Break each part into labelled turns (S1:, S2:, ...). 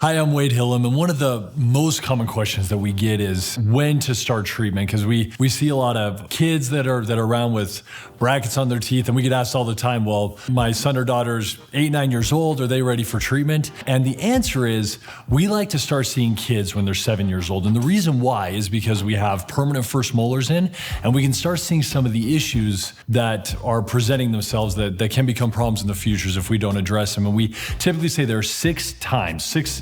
S1: Hi, I'm Wade Hillam, and one of the most common questions that we get is when to start treatment, because we see a lot of kids that are around with brackets on their teeth, and we get asked all the time, well, my son or daughter's 8, 9 years old, are they ready for treatment? And the answer is, we like to start seeing kids when they're 7 years old, and the reason why is because we have permanent first molars in, and we can start seeing some of the issues that are presenting themselves that can become problems in the future if we don't address them. And we typically say there are six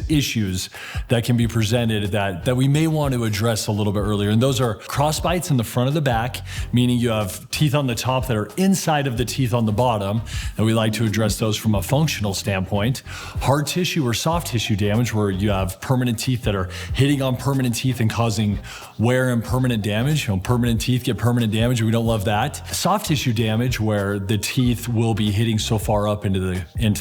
S1: issues that can be presented that we may want to address a little bit earlier. And those are cross bites in the front of the back, meaning you have teeth on the top that are inside of the teeth on the bottom, and we like to address those from a functional standpoint. Hard tissue or soft tissue damage, where you have permanent teeth that are hitting on permanent teeth and causing wear and permanent damage. Permanent teeth get permanent damage, we don't love that. Soft tissue damage, where the teeth will be hitting so far up into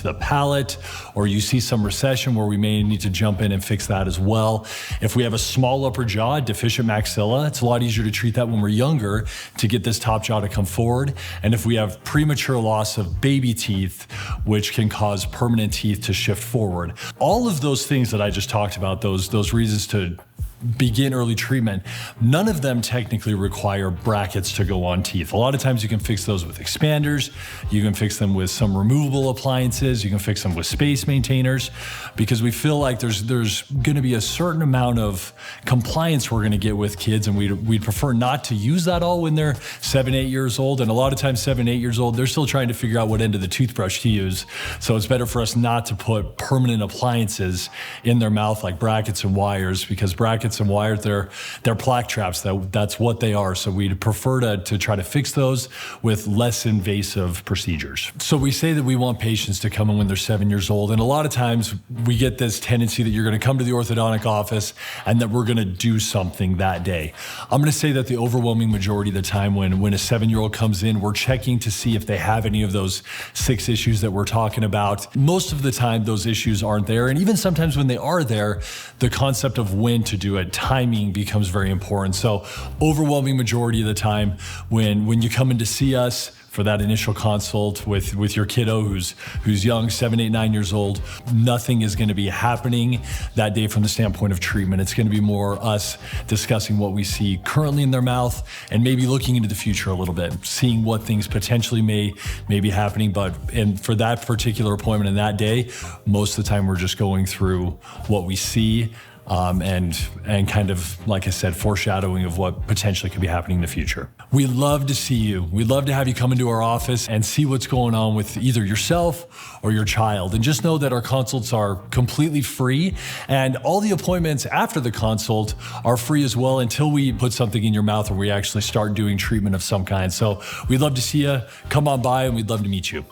S1: the palate, or you see some recession where we may need to jump in and fix that as well. If we have a small upper jaw, deficient maxilla, it's a lot easier to treat that when we're younger to get this top jaw to come forward. And if we have premature loss of baby teeth, which can cause permanent teeth to shift forward. All of those things that I just talked about, those reasons to begin early treatment, none of them technically require brackets to go on teeth. A lot of times you can fix those with expanders, you can fix them with some removable appliances, you can fix them with space maintainers, because we feel like there's gonna be a certain amount of compliance we're gonna get with kids, and we'd prefer not to use that all when they're 7, 8 years old. And a lot of times 7, 8 years old, they're still trying to figure out what end of the toothbrush to use. So it's better for us not to put permanent appliances in their mouth like brackets and wires, because brackets and wires, they're plaque traps. That's what they are. So we'd prefer to try to fix those with less invasive procedures. So we say that we want patients to come in when they're 7 years old. And a lot of times we get this tendency that you're going to come to the orthodontic office and that we're going to do something that day. I'm going to say that the overwhelming majority of the time when a 7-year-old comes in, we're checking to see if they have any of those 6 issues that we're talking about. Most of the time, those issues aren't there. And even sometimes when they are there, the concept of when to do it, timing becomes very important. So overwhelming majority of the time when you come in to see us for that initial consult with your kiddo who's young, 7, 8, 9 years old, nothing is going to be happening that day from the standpoint of treatment. It's going to be more us discussing what we see currently in their mouth and maybe looking into the future a little bit, seeing what things potentially may be happening. And for that particular appointment and that day, most of the time we're just going through what we see, and kind of, like I said, foreshadowing of what potentially could be happening in the future. We love to see you. We'd love to have you come into our office and see what's going on with either yourself or your child. And just know that our consults are completely free, and all the appointments after the consult are free as well until we put something in your mouth or we actually start doing treatment of some kind. So we'd love to see you. Come on by and we'd love to meet you.